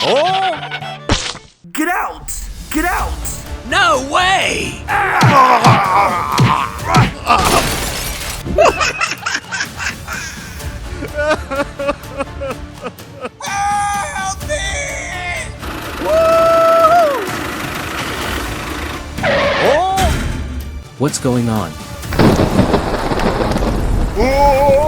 Oh! Get out! Get out! No way! Help me! Oh! What's going on? Oh!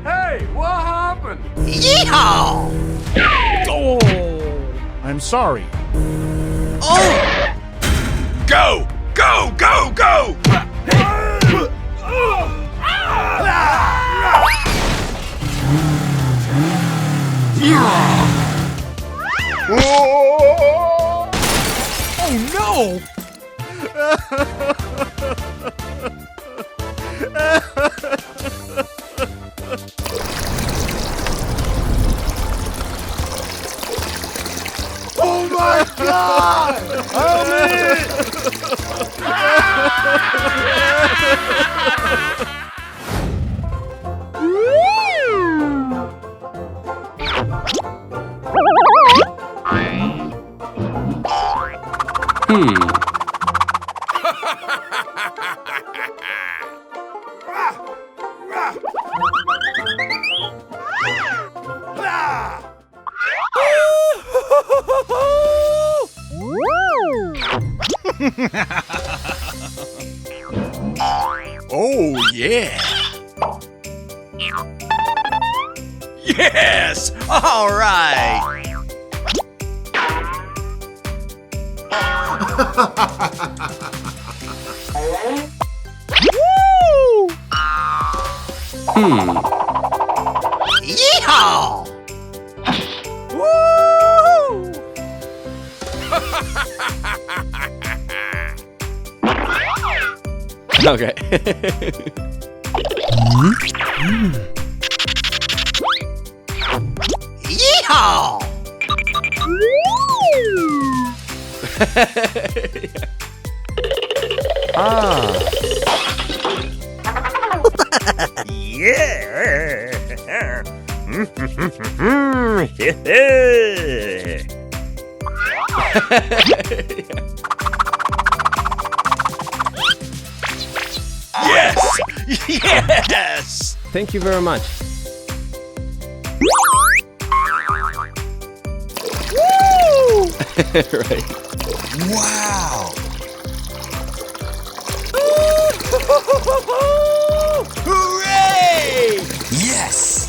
Hey, what happened? Yeehaw! Oh, I'm sorry. Oh! Go! Go! Go! Go! Oh no! Oh my God! Help Oh, yeah! Yes! All right! Yeehaw! Woo! Okay. Yeehaw! Yes! Yes! Thank you very much. Right. Wow! Hooray! Yes!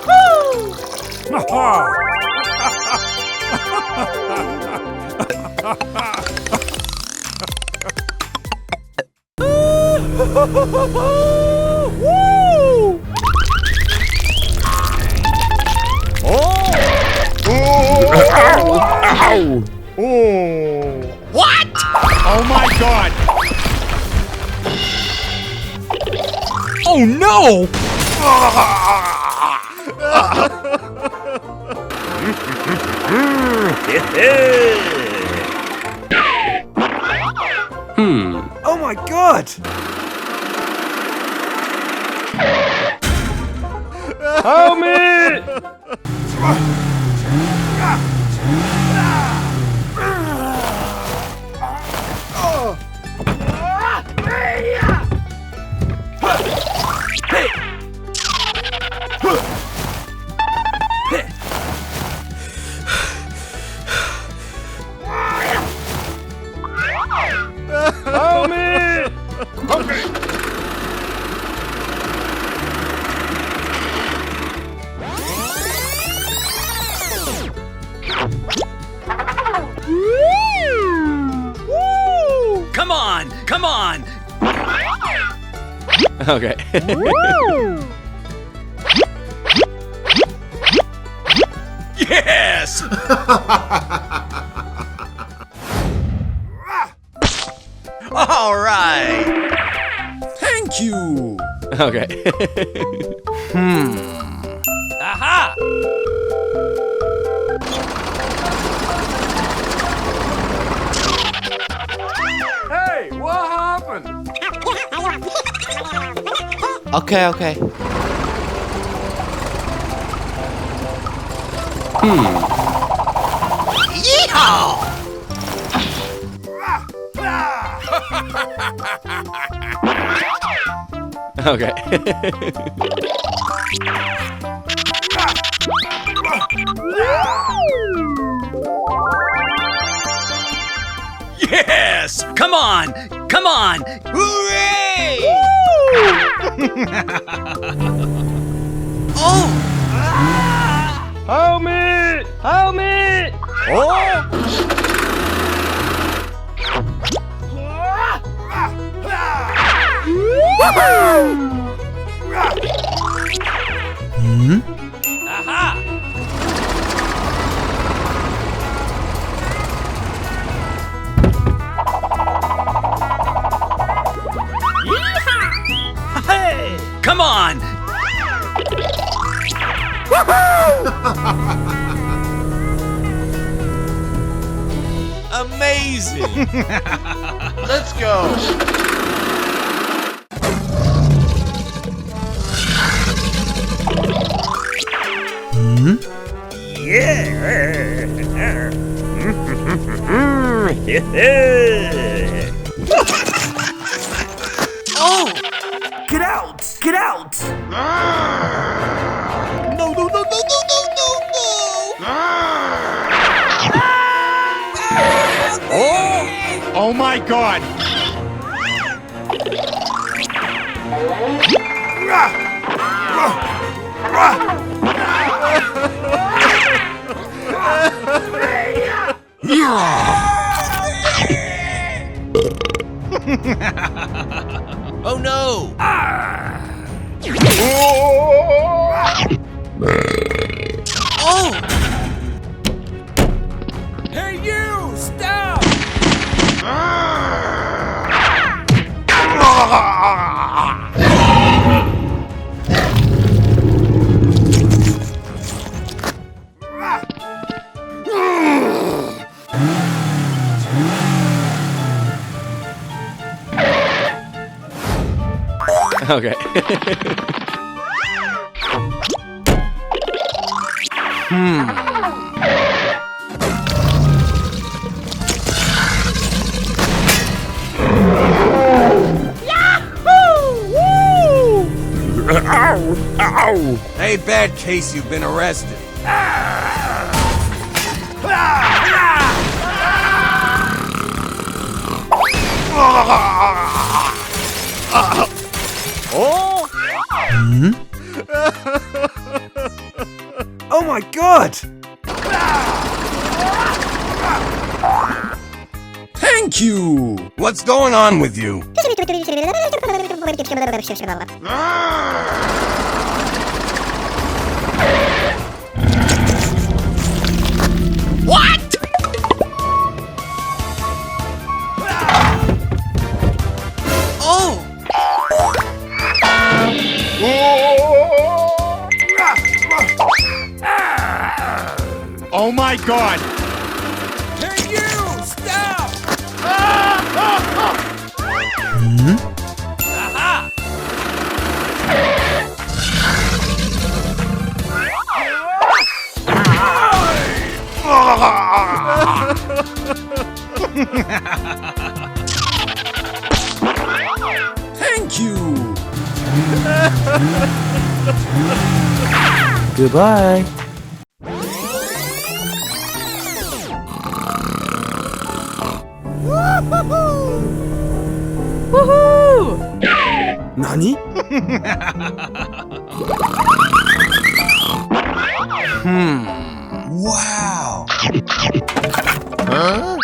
Woo! Oh! Oh! What? Oh my God! Oh no! Oh my God! Help me! Help me! Okay. Come on! Come on! Okay. Yes! All right! Thank you! Okay. Aha! Okay, okay. Yeehaw! Okay. Yes! Come on! Come on! Hooray! Oh! Help me! Help me! Oh! Come on! Amazing! Let's go. Oh! Get out! Get out! No, no, no, no, no, no, no, no! Oh my god! Oh no! Oh! Hey you! Stop! Okay. Hey, bad case, you've been arrested. Oh my god! Thank you! What's going on with you? What? Oh! Oh my god! Hey you! Stop! Thank you! Goodbye. Nani? Wow! Huh?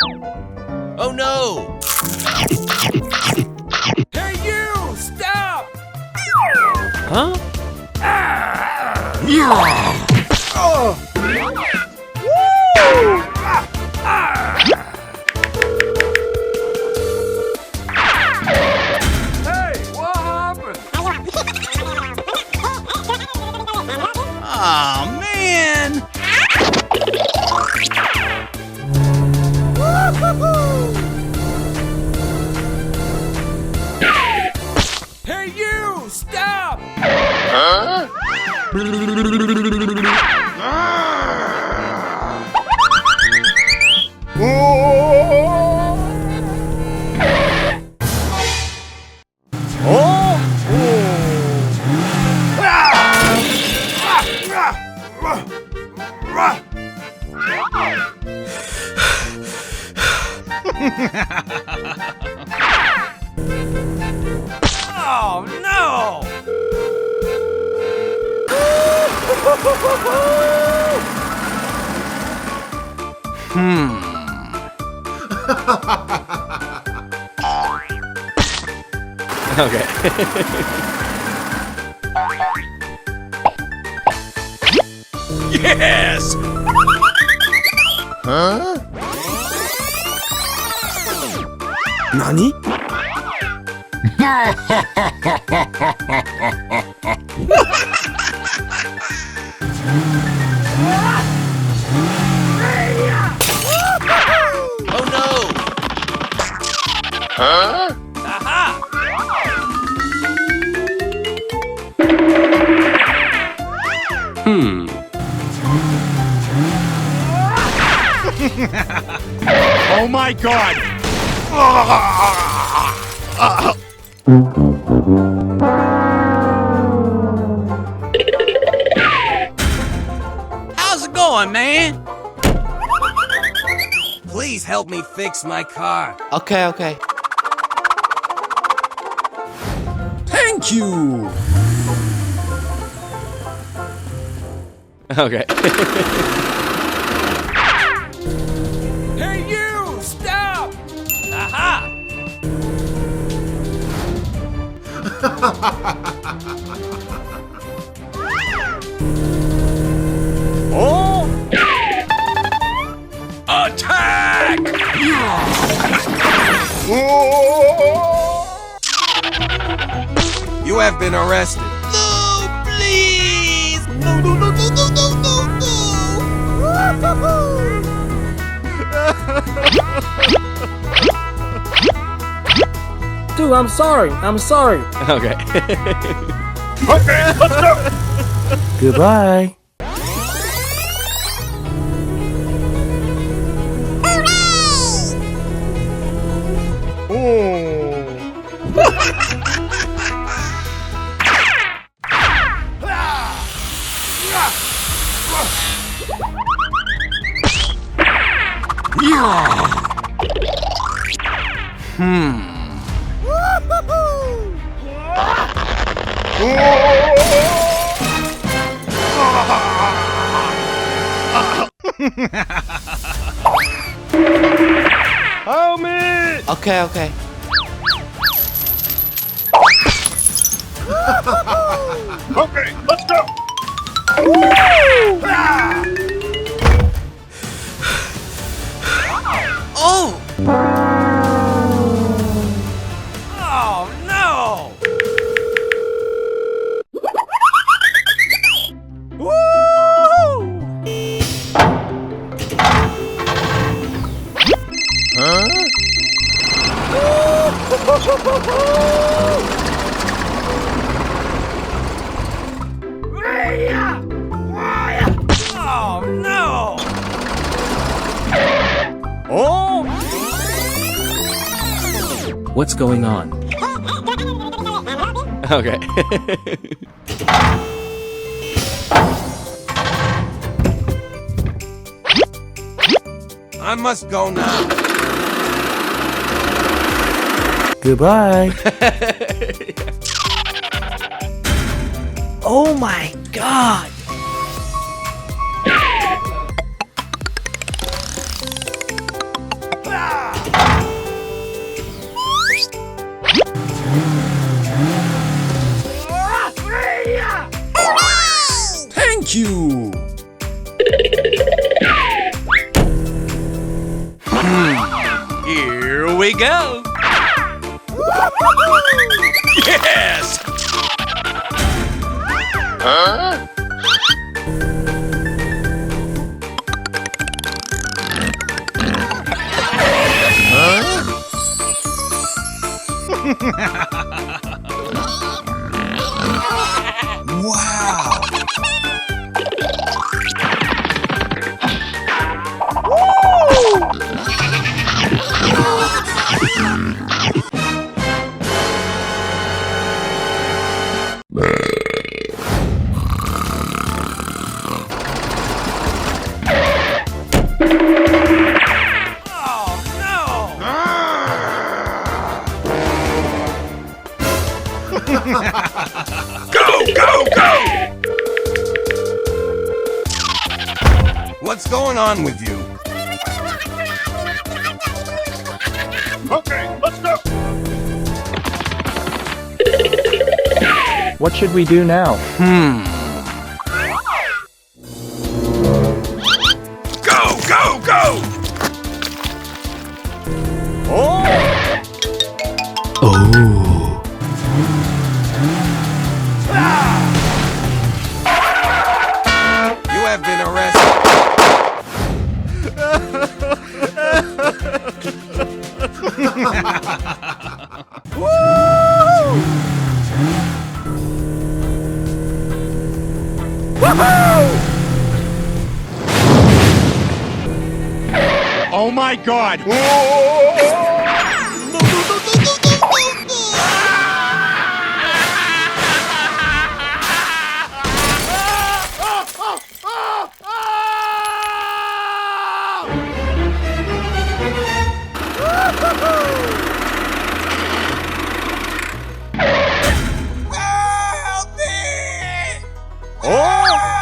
Oh no! Hey you! Stop! Huh? Aw, man! Hey you! Stop! Oh no! Okay. Yes! Nani? Oh no! Aha! Oh my god! How's it going, man? Please help me fix my car. Okay, okay. Thank you! Okay. Hey, you! Stop! Aha! Oh! Attack! You have been arrested. No, please! No, no, no, no, no, no, no, no! Dude, I'm sorry. I'm sorry. Okay. Okay, let's go! Goodbye. Help me! Okay, okay. Okay, let's go! Oh! Oh no! Woo! Oh no! Oh! What's going on? Okay. I must go now. Goodbye. Oh my god! Thank you. Here we go. Yes. Wow. Go, go, go! What's going on with you? Okay, let's go. What should we do now? Go, go, go! You have been arrested. Oh my God.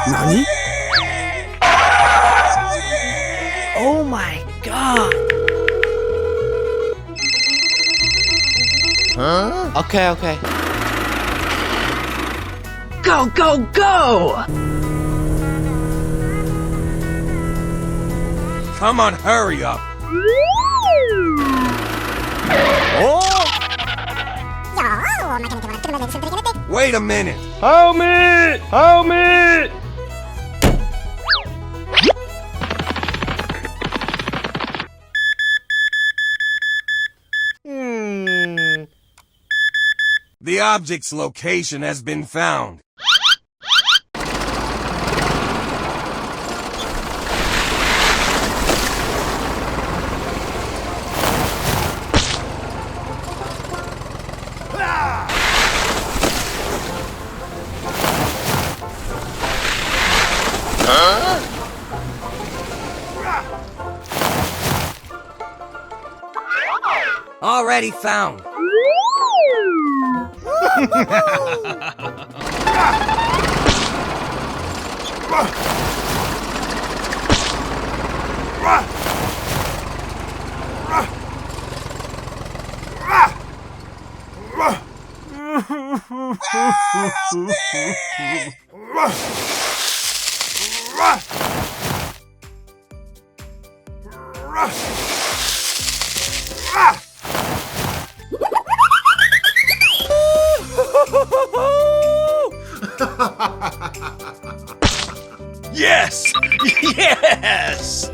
Nani? Oh my god! Okay, okay. Go, go, go! Come on, hurry up. Wait a minute. Help me! Help me! The object's location has been found. Already found. Yes! Yes!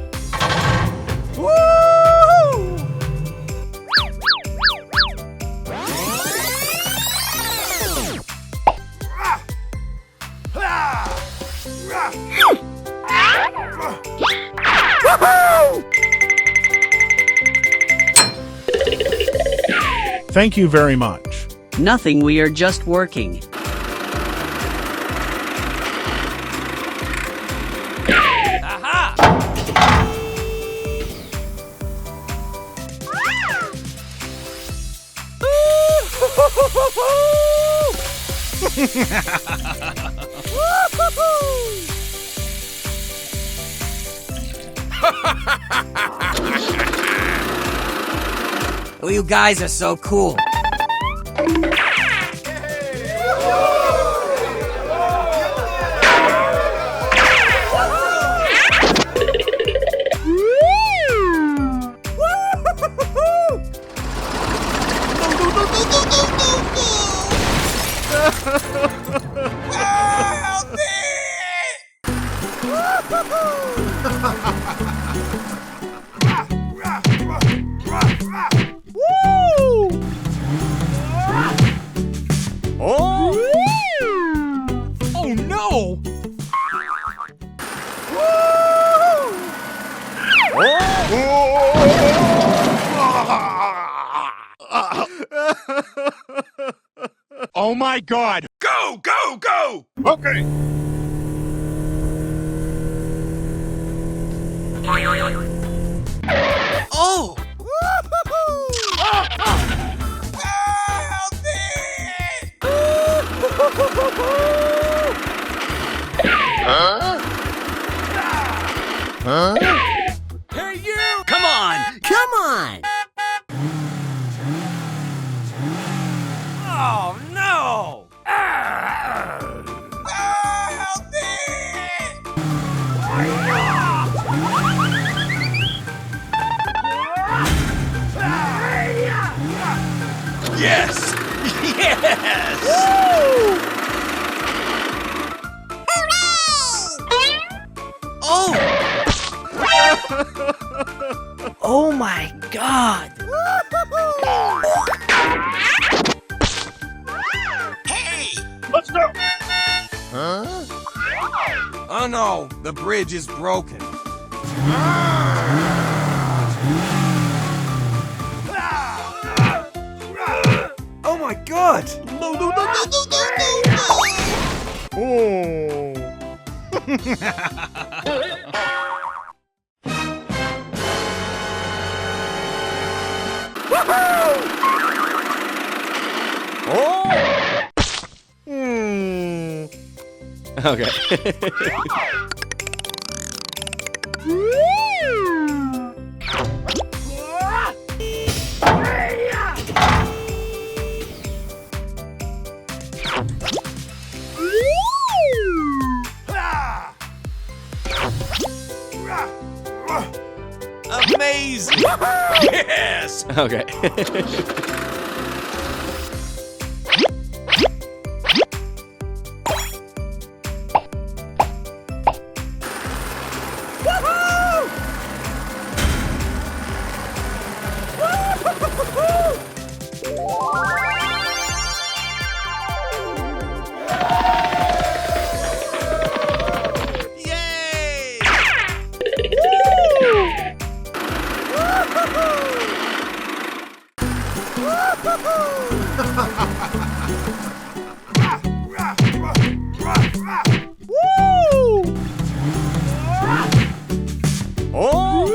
Thank you very much. Nothing, we are just working. Oh, you guys are so cool. Oh no! Oh my God. Go, go, go! Okay. Hey, you! Come on! Come on! Oh, no! Yes! Yes! Oh! Oh my god! Oh no, the bridge is broken. Oh my god! No, no, no, no, no, no, no, no! Okay. Amazing! Yes! Okay. Yay! Oh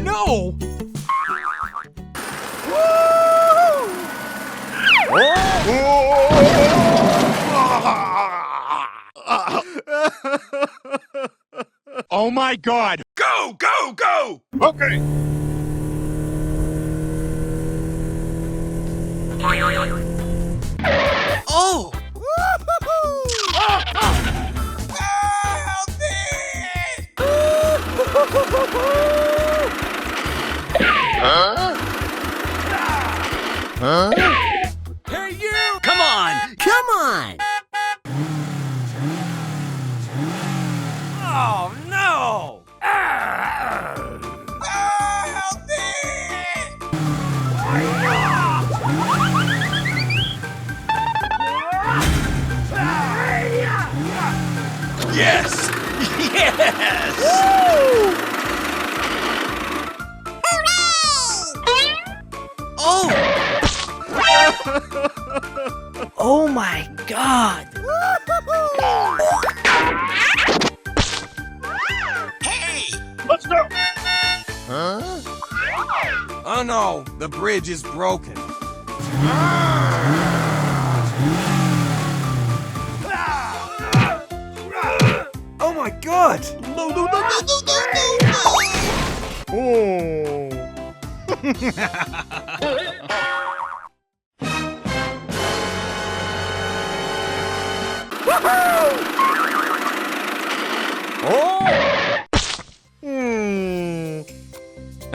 no! Oh my god! Go, go, go! Okay! Oh! Hey, you! Come on! Come on! Oh no! Yes! Yes! Oh! Oh my god! Let's go! Oh no, the bridge is broken. Oh my god! No, no, no, no, no, no, no, no!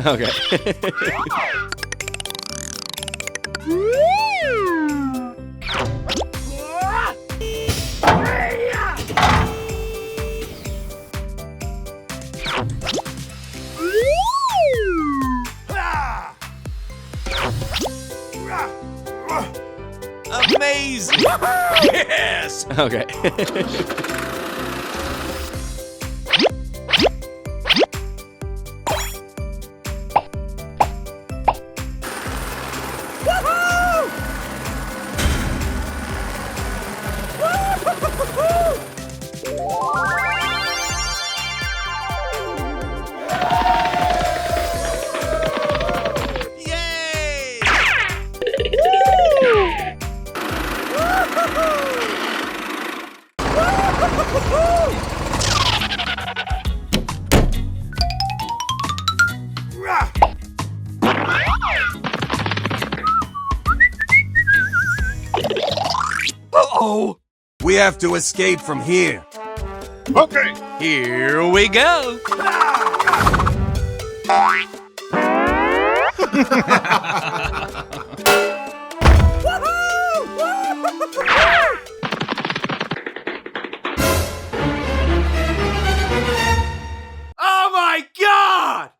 Okay. Amazing! Yes! Okay. Yay! have to escape from here. Okay. Here we go. Oh my God!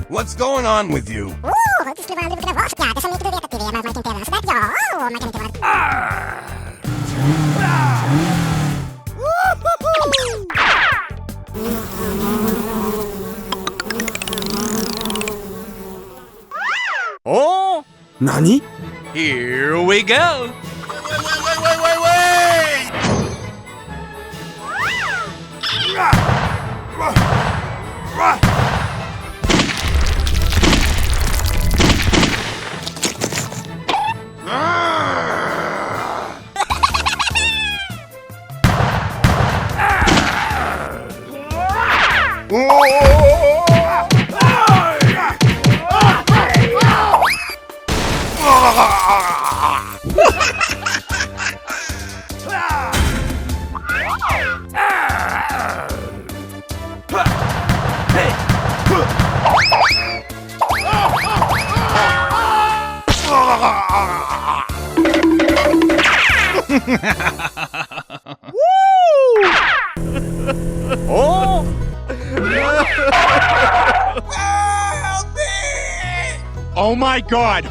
What's going on with you? Oh, Nani? here we go. Wait! Oh, Oh my God!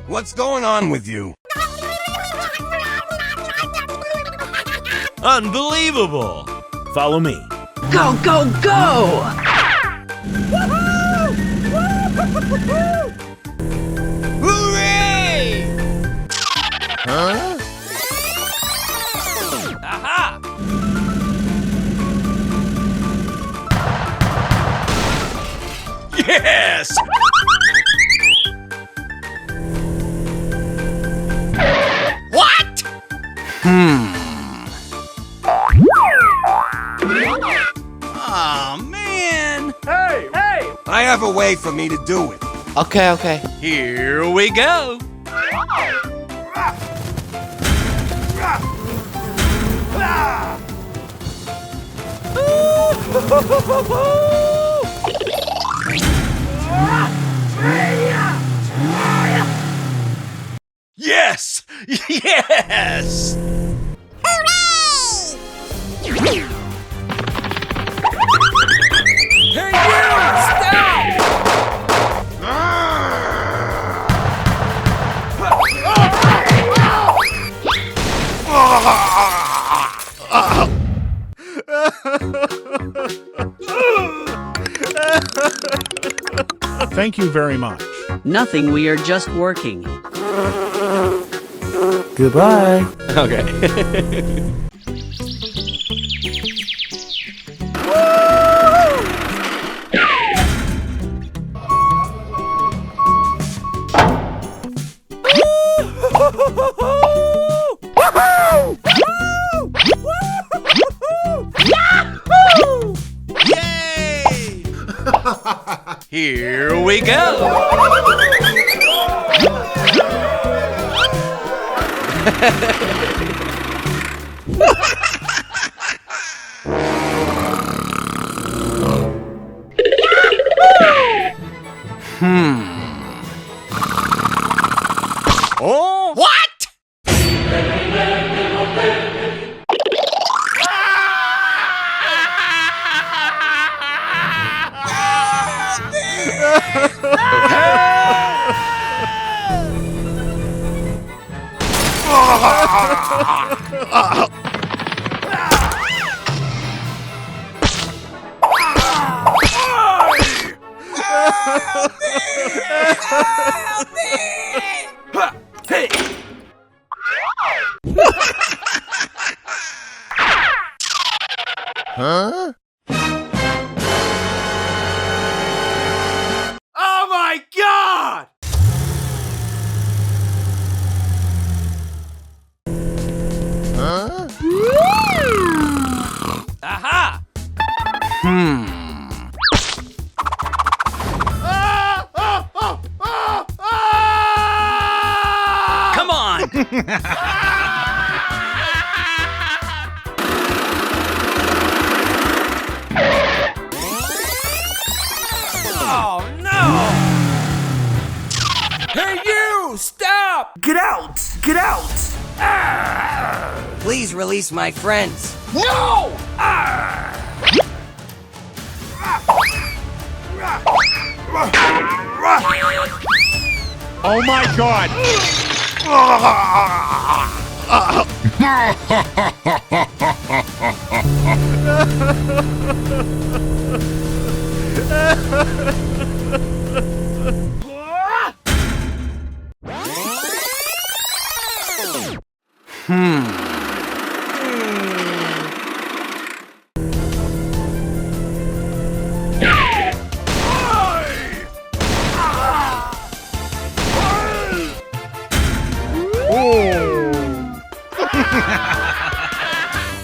What's going on with you? unbelievable. Follow me. Go, go, go! Hooray! Aha! Yes! What? Oh man! I have a way for me to do it. Okay. Here we go. Yes! Yes! Hey, you! Stop! Thank you very much. Nothing, we are just working. Goodbye. Okay. Yay! Here we go. Oh, what? Huh? Oh my God! Huh? Aha! Please release my friends. No! Oh my god!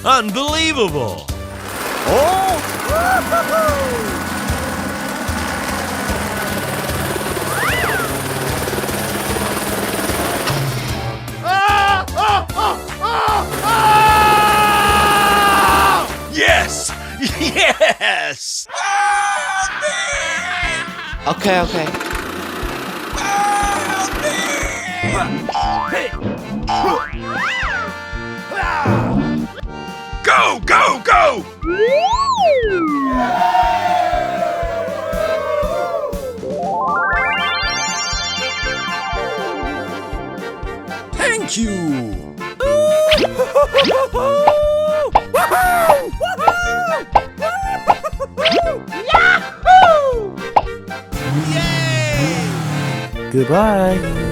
Unbelievable! Yes! Yes! Okay, okay. Go, go, go! Thank you! Goodbye.